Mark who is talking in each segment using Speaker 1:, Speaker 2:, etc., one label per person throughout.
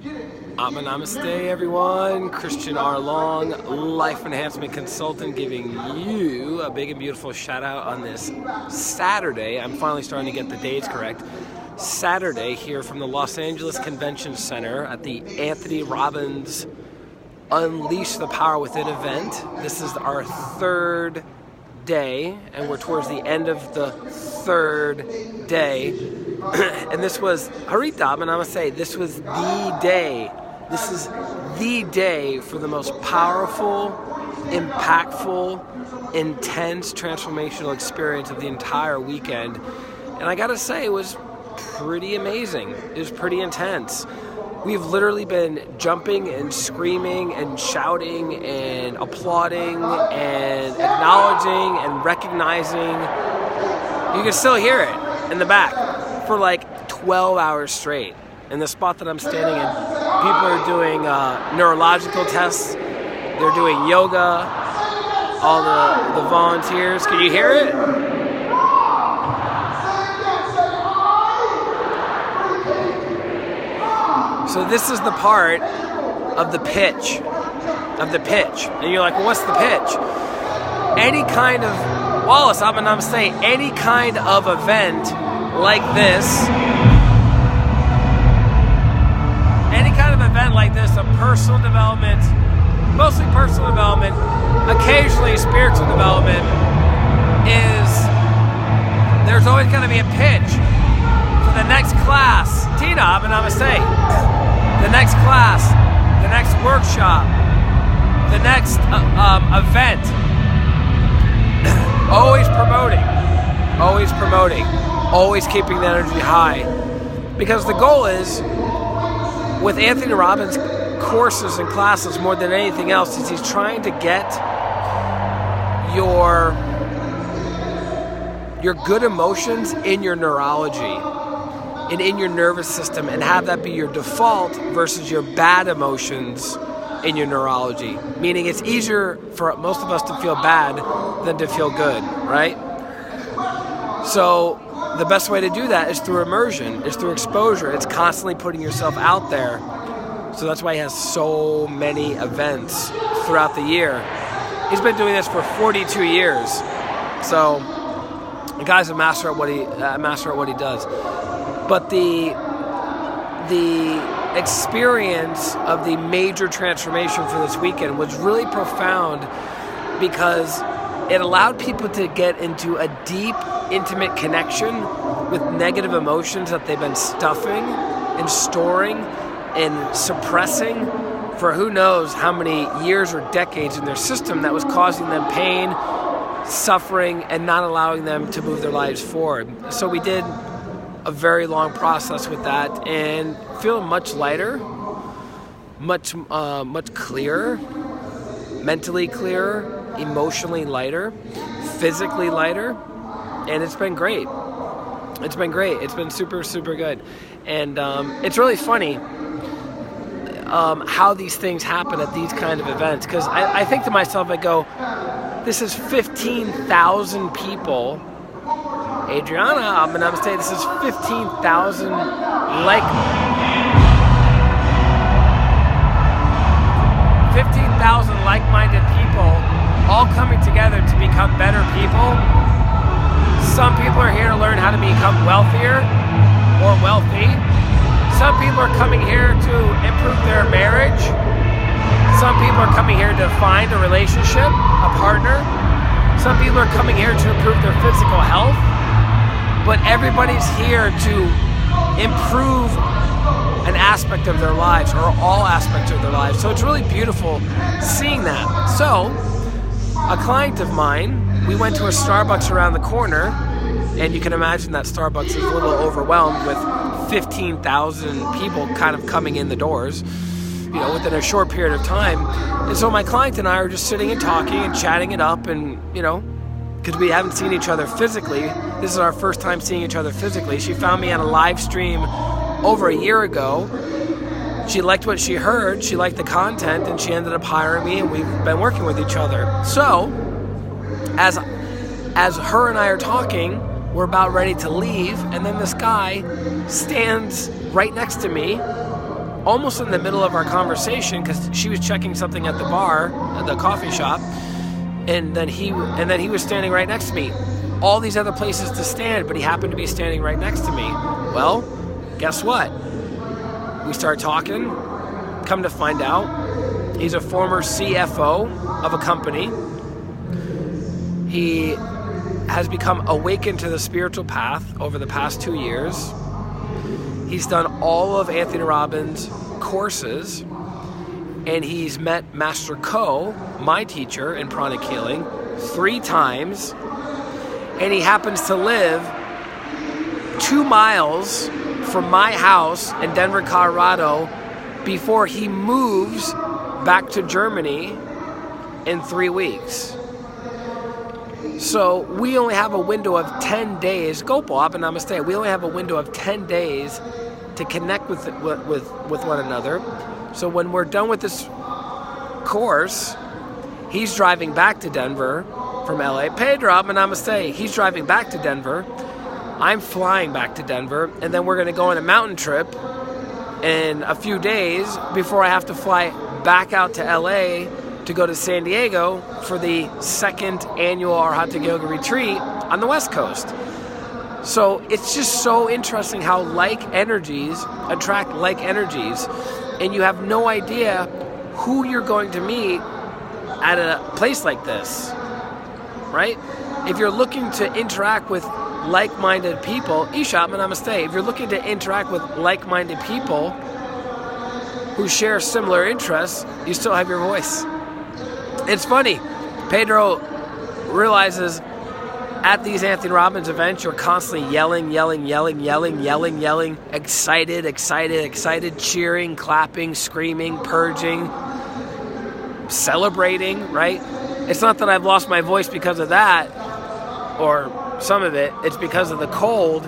Speaker 1: Namaste, everyone. ChristianRLong, life enhancement consultant, giving you a big and beautiful shout out on this Saturday. I'm finally starting to get the dates correct. Saturday here from the Los Angeles Convention Center at the Anthony Robbins Unleash the Power Within event. This is our third day, and we're towards the end of the third day. And this was Haritha, and I'm gonna say this was the day. This is the day for the most powerful, impactful, intense, transformational experience of the entire weekend. And I gotta say, it was pretty amazing. It was pretty intense. We've literally been jumping and screaming and shouting and applauding and acknowledging and recognizing. You can still hear it in the back for like 12 hours straight. In the spot that I'm standing in, people are doing neurological tests. They're doing yoga. All the volunteers. Can you hear it? So this is the part of the pitch. And you're like, well, what's the pitch? Any kind of, Wallace, I'm saying, any kind of event like this, a personal development, mostly personal development, occasionally spiritual development, there's always going to be a pitch for the next class. Tina, I'm going to say, the next class, the next workshop, the next event. Always promoting, always keeping the energy high. Because the goal is, with Anthony Robbins' courses and classes more than anything else, is he's trying to get your good emotions in your neurology and in your nervous system, and have that be your default versus your bad emotions in your neurology. Meaning it's easier for most of us to feel bad than to feel good, right? So the best way to do that is through immersion, is through exposure. It's constantly putting yourself out there. So that's why he has so many events throughout the year. He's been doing this for 42 years. So the guy's a master at what he does. But the experience of the major transformation for this weekend was really profound, because it allowed people to get into a deep, intimate connection with negative emotions that they've been stuffing and storing and suppressing for who knows how many years or decades in their system, that was causing them pain, suffering, and not allowing them to move their lives forward. So we did a very long process with that, and feeling much lighter, much clearer, mentally clearer, emotionally lighter, physically lighter, and it's been great. It's been super, super good. And it's really funny how these things happen at these kind of events, because I think to myself, I go, this is 15,000 people. Adriana, I'm going to say this is 15,000 like-minded people all coming together to become better people. Some people are here to learn how to become wealthier or wealthy. Some people are coming here to improve their marriage. Some people are coming here to find a relationship, a partner. Some people are coming here to improve their physical health. But everybody's here to improve an aspect of their lives, or all aspects of their lives. So it's really beautiful seeing that. So a client of mine, we went to a Starbucks around the corner, and you can imagine that Starbucks is a little overwhelmed with 15,000 people kind of coming in the doors, within a short period of time. And so my client and I are just sitting and talking and chatting it up, and, because we haven't seen each other physically. This is our first time seeing each other physically. She found me on a live stream over a year ago. She liked what she heard, she liked the content, and she ended up hiring me, and we've been working with each other. So, as her and I are talking, we're about ready to leave, and then this guy stands right next to me almost in the middle of our conversation, because she was checking something at the bar, at the coffee shop, and then he was standing right next to me. All these other places to stand, but he happened to be standing right next to me. Well, guess what? We started talking. Come to find out, he's a former CFO of a company. He has become awakened to the spiritual path over the past 2 years. He's done all of Anthony Robbins' courses, and he's met Master Ko, my teacher in pranic healing, 3 times, and he happens to live 2 miles from my house in Denver, Colorado, before he moves back to Germany in 3 weeks. So we only have a window of 10 days. Gopal, Ab and Namaste. We only have a window of 10 days to connect with one another. So when we're done with this course, he's driving back to Denver from LA. Pedro, Ab and Namaste. He's driving back to Denver. I'm flying back to Denver, and then we're going to go on a mountain trip in a few days before I have to fly back out to LA to go to San Diego for the 2nd annual Arhata Yoga retreat on the West Coast. So it's just so interesting how like energies attract like energies, and you have no idea who you're going to meet at a place like this, right? If you're looking to interact with like-minded people, Isha, Namaste, if you're looking to interact with like-minded people who share similar interests, you still have your voice. It's funny, Pedro realizes at these Anthony Robbins events, you're constantly yelling, excited, cheering, clapping, screaming, purging, celebrating, right? It's not that I've lost my voice because of that, or some of it. It's because of the cold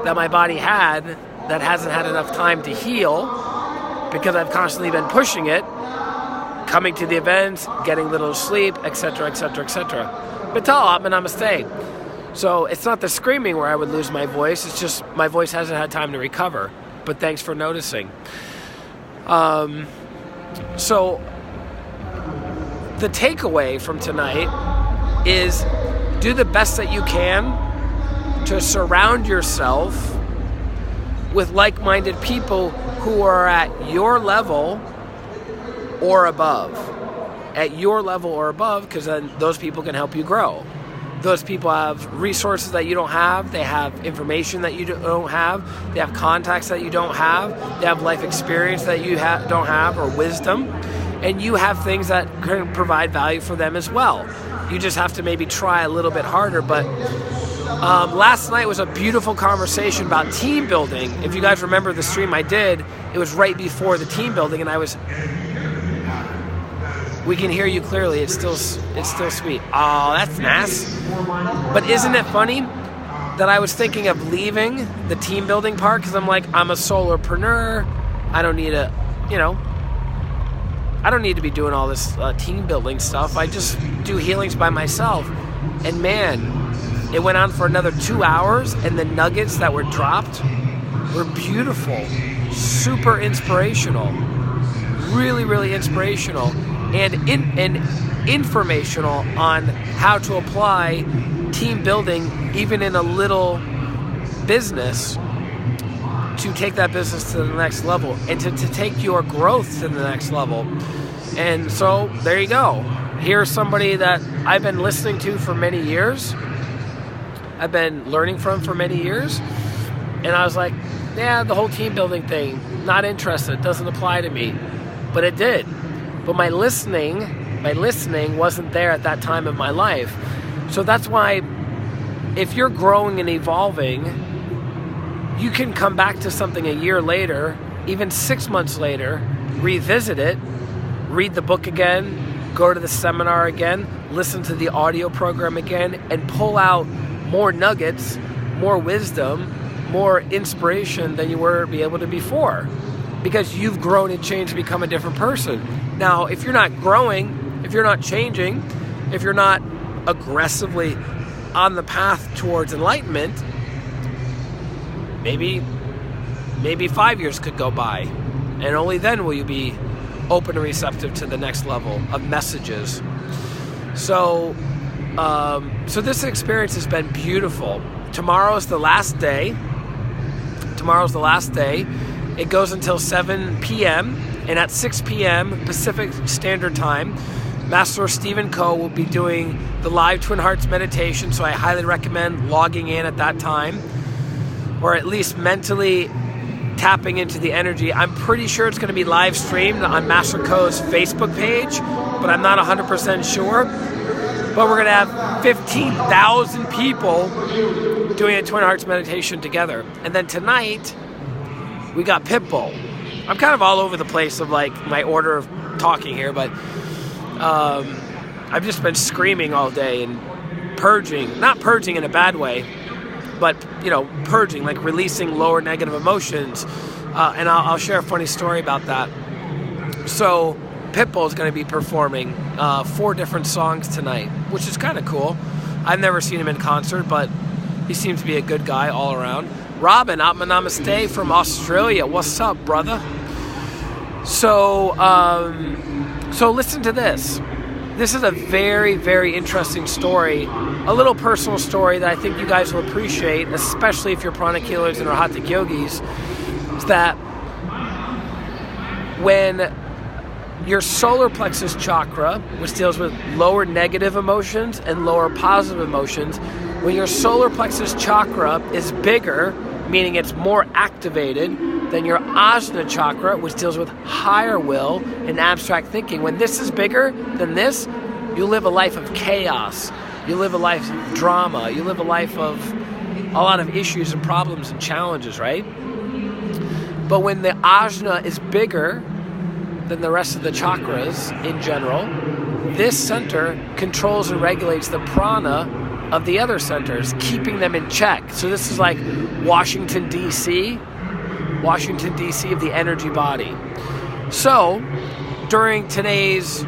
Speaker 1: that my body had that hasn't had enough time to heal, because I've constantly been pushing it, coming to the events, getting little sleep, etc., etc., etc. Vital, Atma Namaste. So it's not the screaming where I would lose my voice. It's just my voice hasn't had time to recover. But thanks for noticing. So the takeaway from tonight is do the best that you can to surround yourself with like-minded people who are at your level or above. At your level or above, because then those people can help you grow. Those people have resources that you don't have. They have information that you don't have. They have contacts that you don't have. They have life experience that you don't have, or wisdom. And you have things that can provide value for them as well. You just have to maybe try a little bit harder. But last night was a beautiful conversation about team building. If you guys remember the stream I did, it was right before the team building, and we can hear you clearly. It's still sweet. Oh, that's nice. But isn't it funny that I was thinking of leaving the team building part, because I'm like, I'm a solopreneur. I don't need to be doing all this team building stuff. I just do healings by myself. And man, it went on for another 2 hours, and the nuggets that were dropped were beautiful, super inspirational, really, really inspirational, and informational on how to apply team building even in a little business to take that business to the next level, and to take your growth to the next level. And so there you go. Here's somebody that I've been listening to for many years. I've been learning from for many years. And I was like, yeah, the whole team building thing, not interested, doesn't apply to me. But it did. But my listening wasn't there at that time of my life. So that's why if you're growing and evolving, you can come back to something a year later, even 6 months later, revisit it, read the book again, go to the seminar again, listen to the audio program again, and pull out more nuggets, more wisdom, more inspiration than you were able to before, because you've grown and changed to become a different person. Now, if you're not growing, if you're not changing, if you're not aggressively on the path towards enlightenment, maybe 5 years could go by. And only then will you be open and receptive to the next level of messages. So this experience has been beautiful. Tomorrow's the last day. It goes until 7 p.m. And at 6 p.m. Pacific Standard Time, Master Stephen Coe will be doing the live Twin Hearts meditation. So I highly recommend logging in at that time, or at least mentally tapping into the energy. I'm pretty sure it's going to be live streamed on Master Coe's Facebook page, but I'm not 100% sure. But we're going to have 15,000 people doing a Twin Hearts meditation together. And then tonight, we got Pitbull. I'm kind of all over the place of like my order of talking here, but I've just been screaming all day and purging. Not purging in a bad way, but, purging, like releasing lower negative emotions. And I'll share a funny story about that. So Pitbull is going to be performing 4 different songs tonight, which is kind of cool. I've never seen him in concert, but he seems to be a good guy all around. Robin, Atma Namaste from Australia. What's up, brother? So listen to this. This is a very, very interesting story, a little personal story that I think you guys will appreciate, especially if you're pranic healers and arhatic yogis, is that when your solar plexus chakra, which deals with lower negative emotions and lower positive emotions, when your solar plexus chakra is bigger, meaning it's more activated than your ajna chakra, which deals with higher will and abstract thinking. When this is bigger than this, you live a life of chaos. You live a life of drama. You live a life of a lot of issues and problems and challenges, right? But when the ajna is bigger than the rest of the chakras in general, this center controls and regulates the prana of the other centers, keeping them in check. So this is like Washington, D.C. of the energy body. So during today's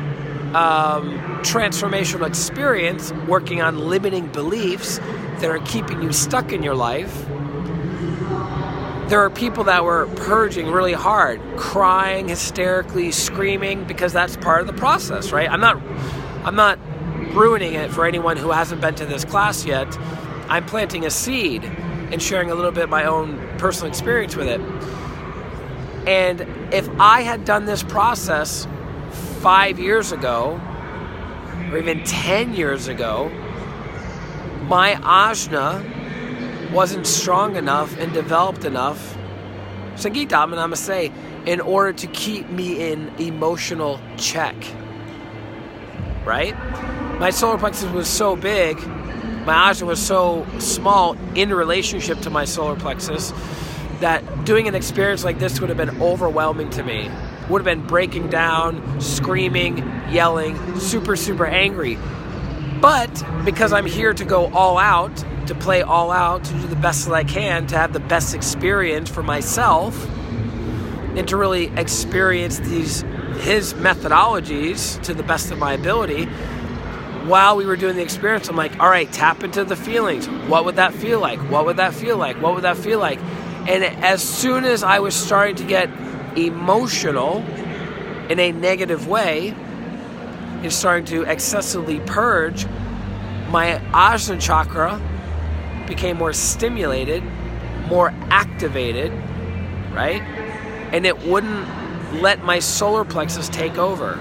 Speaker 1: transformational experience, working on limiting beliefs that are keeping you stuck in your life, there are people that were purging really hard, crying hysterically, screaming, because that's part of the process, right? I'm not ruining it for anyone who hasn't been to this class yet. I'm planting a seed and sharing a little bit of my own personal experience with it. And if I had done this process 5 years ago, or even 10 years ago, my ajna wasn't strong enough and developed enough, Sangeeta Namaste, in order to keep me in emotional check, right? My solar plexus was so big, my ajna was so small in relationship to my solar plexus, that doing an experience like this would have been overwhelming to me. Would have been breaking down, screaming, yelling, super, super angry. But because I'm here to go all out, to play all out, to do the best that I can, to have the best experience for myself, and to really experience his methodologies to the best of my ability, while we were doing the experience, I'm like, all right, tap into the feelings. What would that feel like? What would that feel like? What would that feel like? And as soon as I was starting to get emotional in a negative way, and starting to excessively purge, my ajna chakra became more stimulated, more activated, right? And it wouldn't let my solar plexus take over.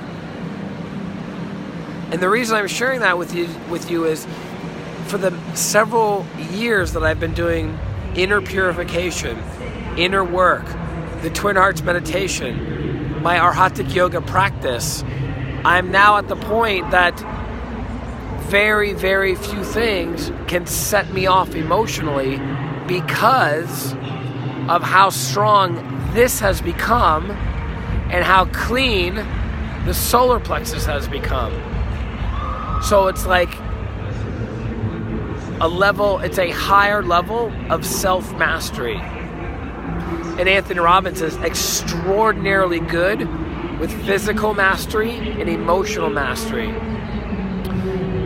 Speaker 1: And the reason I'm sharing that with you is for the several years that I've been doing inner purification, inner work, the Twin Hearts meditation, my arhatic yoga practice, I'm now at the point that very, very few things can set me off emotionally because of how strong this has become and how clean the solar plexus has become. So it's like it's a higher level of self-mastery. And Anthony Robbins is extraordinarily good with physical mastery and emotional mastery.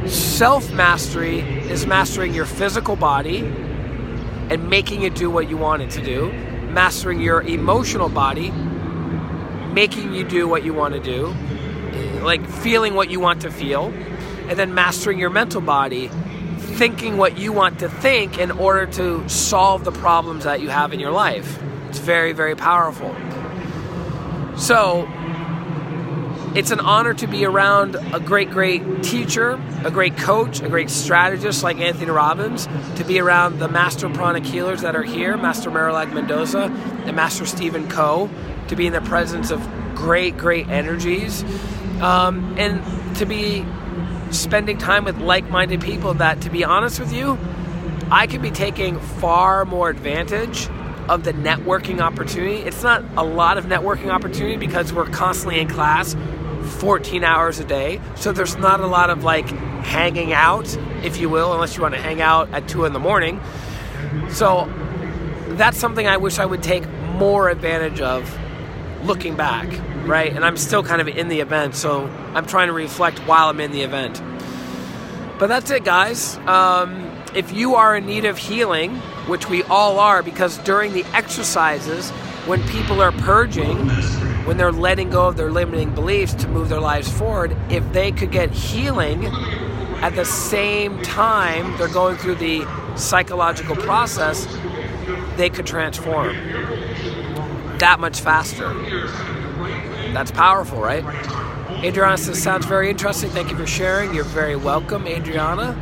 Speaker 1: Self-mastery is mastering your physical body and making it do what you want it to do. Mastering your emotional body making you do what you want to do, like feeling what you want to feel, and then mastering your mental body, thinking what you want to think in order to solve the problems that you have in your life. It's very, very powerful. So it's an honor to be around a great teacher, a great coach, a great strategist like Anthony Robbins, to be around the master pranic healers that are here, Master Marilag Mendoza and Master Stephen Coe, to be in the presence of great energies, and to be spending time with like-minded people that, to be honest with you, I could be taking far more advantage of the networking opportunity. It's not a lot of networking opportunity because we're constantly in class 14 hours a day. So there's not a lot of like hanging out, if you will, unless you want to hang out at 2 a.m. So that's something I wish I would take more advantage of looking back, right? And I'm still kind of in the event, so I'm trying to reflect while I'm in the event. But that's it, guys. If you are in need of healing, which we all are, because during the exercises, when people are purging, when they're letting go of their limiting beliefs to move their lives forward, if they could get healing at the same time they're going through the psychological process, they could transform that much faster. That's powerful, right? Adriana says, sounds very interesting. Thank you for sharing. You're very welcome, Adriana.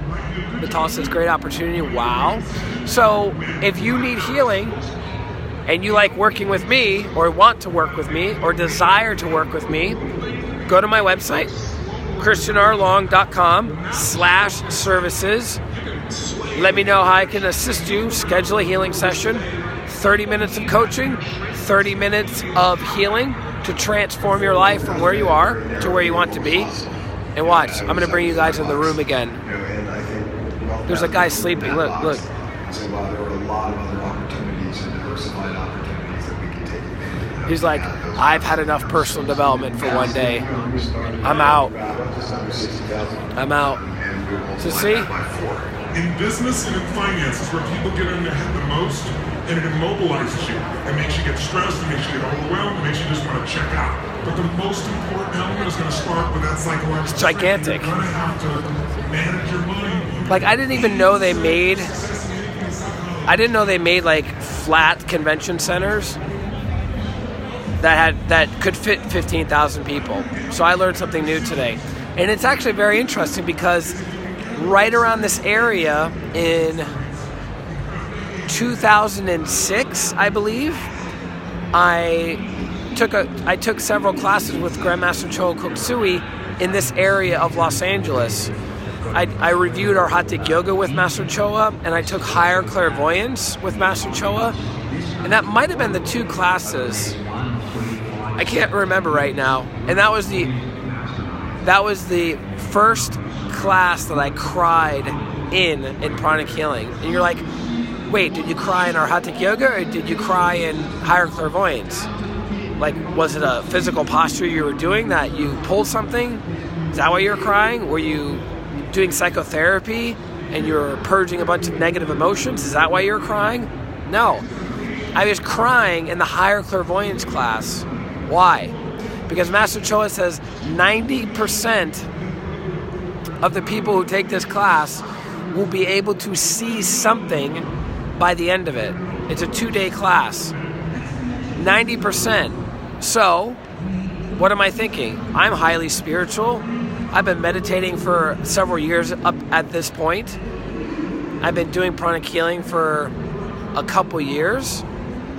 Speaker 1: Natal says, great opportunity. Wow. So if you need healing and you like working with me or want to work with me or desire to work with me, go to my website, ChristianRLong.com/services. Let me know how I can assist you. Schedule a healing session. 30 minutes of coaching, 30 minutes of healing to transform your life from where you are to where you want to be. And watch, I'm going to bring you guys in the room again. There's a guy sleeping. Look.
Speaker 2: There are a lot of other opportunities and diversified opportunities that we can take advantage of.
Speaker 1: He's like, I've had enough personal development for one day. I'm out. So see?
Speaker 3: In business and in finance is where people get in their head the most, and it immobilizes you. It makes you get stressed, it makes you get overwhelmed, it makes you just want to check out. But the most important element is going to start with that psychological.
Speaker 1: It's gigantic.
Speaker 3: You're going to have to manage your money.
Speaker 1: Like, I didn't know they made like flat convention centers that could fit 15,000 people. So I learned something new today. And it's actually very interesting because right around this area in 2006, I believe, I took several classes with Grandmaster Choa Koksui in this area of Los Angeles. I reviewed our Hatha Yoga with Master Choa, and I took Higher Clairvoyance with Master Choa, and that might have been the 2 classes. I can't remember right now. And that was the first class that I cried in pranic healing. And you're like, wait, did you cry in our Hatha Yoga or did you cry in Higher Clairvoyance? Like, was it a physical posture you were doing that you pulled something? Is that why you were crying? Were you doing psychotherapy and you were purging a bunch of negative emotions? Is that why you were crying? No. I was crying in the Higher Clairvoyance class. Why? Because Master Choa says 90% of the people who take this class will be able to see something by the end of it. It's a 2-day class. 90%. So, what am I thinking? I'm highly spiritual. I've been meditating for several years up at this point. I've been doing pranic healing for a couple years.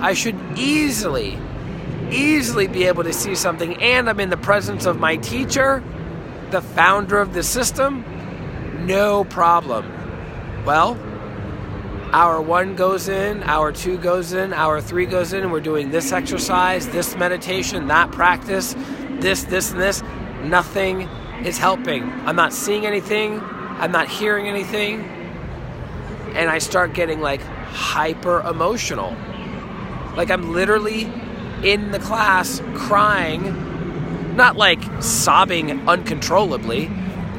Speaker 1: I should easily be able to see something, and I'm in the presence of my teacher, the founder of the system. No problem. Well, hour 1 goes in, hour 2 goes in, hour 3 goes in, and we're doing this exercise, this meditation, that practice, this, and this. Nothing is helping. I'm not seeing anything. I'm not hearing anything. And I start getting like hyper emotional. Like I'm literally in the class crying, not like sobbing uncontrollably,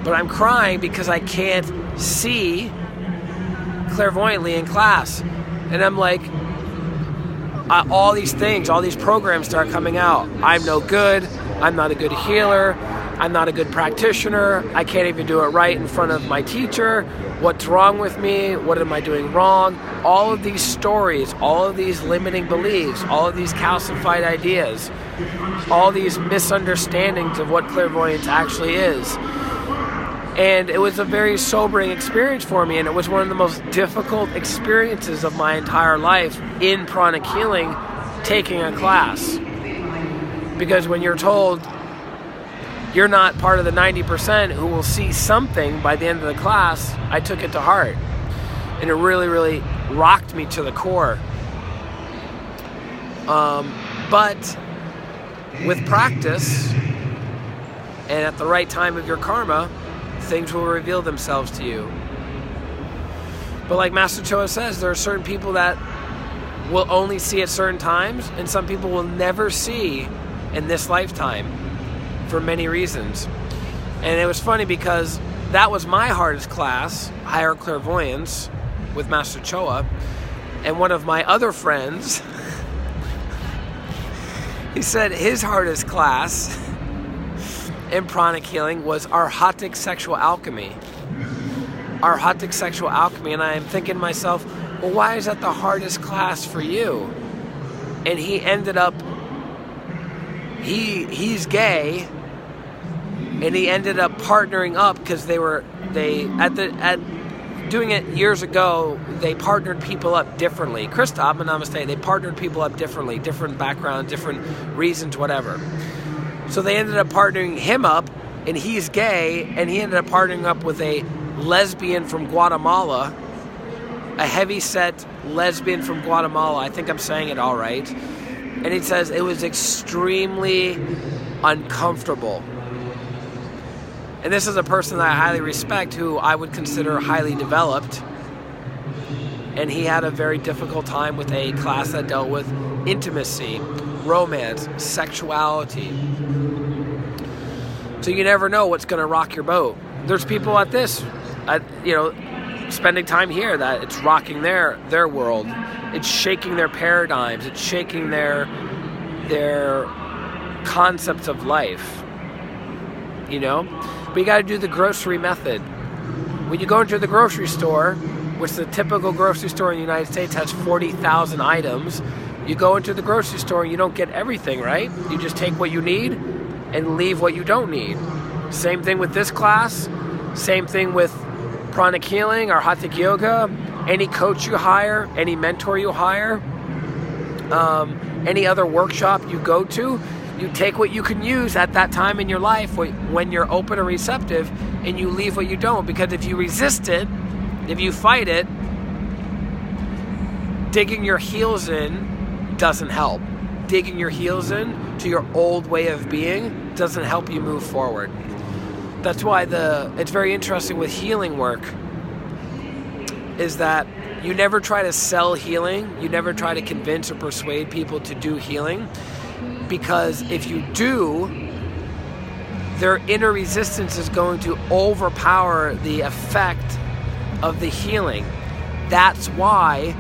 Speaker 1: but I'm crying because I can't see clairvoyantly in class. And I'm like, all these things, all these programs start coming out. I'm no good. I'm not a good healer. I'm not a good practitioner. I can't even do it right in front of my teacher. What's wrong with me? What am I doing wrong? All of these stories, all of these limiting beliefs, all of these calcified ideas, all these misunderstandings of what clairvoyance actually is. And it was a very sobering experience for me, and it was one of the most difficult experiences of my entire life in pranic healing, taking a class. Because when you're told you're not part of the 90% who will see something by the end of the class, I took it to heart. And it really, really rocked me to the core. But with practice, and at the right time of your karma, things will reveal themselves to you. But like Master Choa says, there are certain people that will only see at certain times, and some people will never see in this lifetime for many reasons. And it was funny because that was my hardest class, Higher Clairvoyance, with Master Choa. And one of my other friends, he said his hardest class in pranic healing was Arhatic Sexual Alchemy. Arhatic Sexual Alchemy. And I am thinking to myself, well, why is that the hardest class for you? And he ended up, he's gay, and he ended up partnering up because doing it years ago, they partnered people up differently. Krista, namaste, they partnered people up differently, different backgrounds, different reasons, whatever. So they ended up partnering him up, and he's gay, and he ended up partnering up with a lesbian from Guatemala, a heavy-set lesbian from Guatemala. I think I'm saying it all right. And he says it was extremely uncomfortable. And this is a person that I highly respect, who I would consider highly developed. And he had a very difficult time with a class that dealt with intimacy, romance, sexuality. So you never know what's going to rock your boat. There's people at this, spending time here, that it's rocking their world. It's shaking their paradigms. It's shaking their concepts of life. But you got to do the grocery method. When you go into the grocery store, which the typical grocery store in the United States has 40,000 items, you go into the grocery store and you don't get everything, right? You just take what you need and leave what you don't need. Same thing with this class. Same thing with pranic healing or Hatha yoga. Any coach you hire, any mentor you hire, any other workshop you go to, you take what you can use at that time in your life when you're open and receptive, and you leave what you don't. Because if you resist it, if you fight it, digging your heels in doesn't help. Digging your heels in to your old way of being doesn't help you move forward. That's why it's very interesting with healing work, is that you never try to sell healing. You never try to convince or persuade people to do healing. Because if you do, their inner resistance is going to overpower the effect of the healing. That's why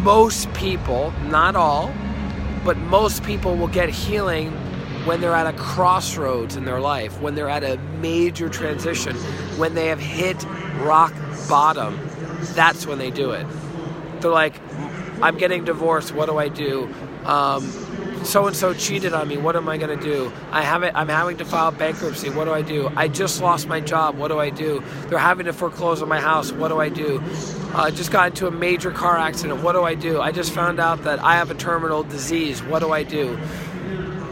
Speaker 1: most people, not all, but most people will get healing when they're at a crossroads in their life, when they're at a major transition, when they have hit rock bottom. That's when they do it. They're like, I'm getting divorced, what do I do? So-and-so cheated on me, what am I going to do? I'm having to file bankruptcy, what do I do? I just lost my job, what do I do? They're having to foreclose on my house, what do I do? I just got into a major car accident, what do I do? I just found out that I have a terminal disease, what do I do?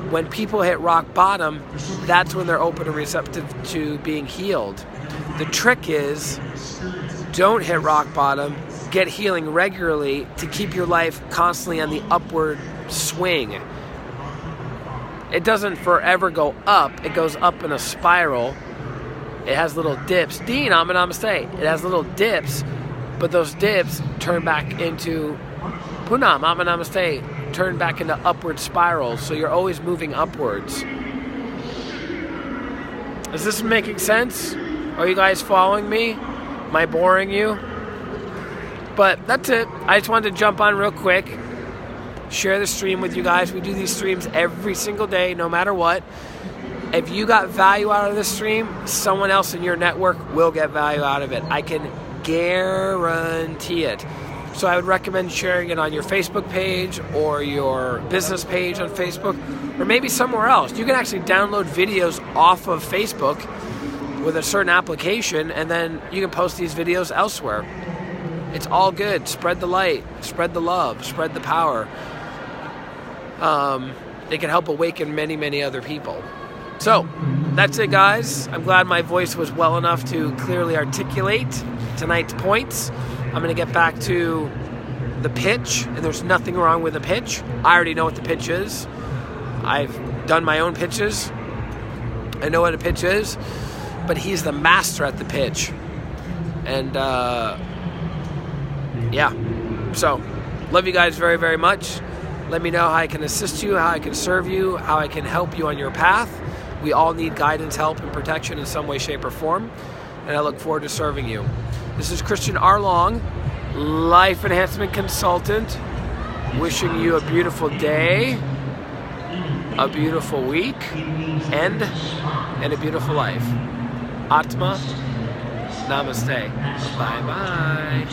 Speaker 1: When people hit rock bottom, that's when they're open and receptive to being healed. The trick is, don't hit rock bottom, get healing regularly to keep your life constantly on the upward swing. It doesn't forever go up, it goes up in a spiral. It has little dips. Dean, namaste. It has little dips, but those dips turn back into Punam, namaste, turn back into upward spirals, so you're always moving upwards. Is this making sense? Are you guys following me? Am I boring you? But that's it. I just wanted to jump on real quick. share the stream with you guys. We do these streams every single day, no matter what. If you got value out of this stream, someone else in your network will get value out of it. I can guarantee it. So I would recommend sharing it on your Facebook page or your business page on Facebook, or maybe somewhere else. You can actually download videos off of Facebook with a certain application, and then you can post these videos elsewhere. It's all good. Spread the light, spread the love, spread the power. It can help awaken many, many other people. So, that's it, guys. I'm glad my voice was well enough to clearly articulate tonight's points. I'm going to get back to the pitch, and there's nothing wrong with the pitch. I already know what the pitch is. I've done my own pitches. I know what a pitch is, but he's the master at the pitch. And, yeah. So, love you guys very, very much. Let me know how I can assist you, how I can serve you, how I can help you on your path. We all need guidance, help, and protection in some way, shape, or form. And I look forward to serving you. This is ChristianRLong, Life Enhancement Consultant, wishing you a beautiful day, a beautiful week, and a beautiful life. Atma, namaste. Bye-bye.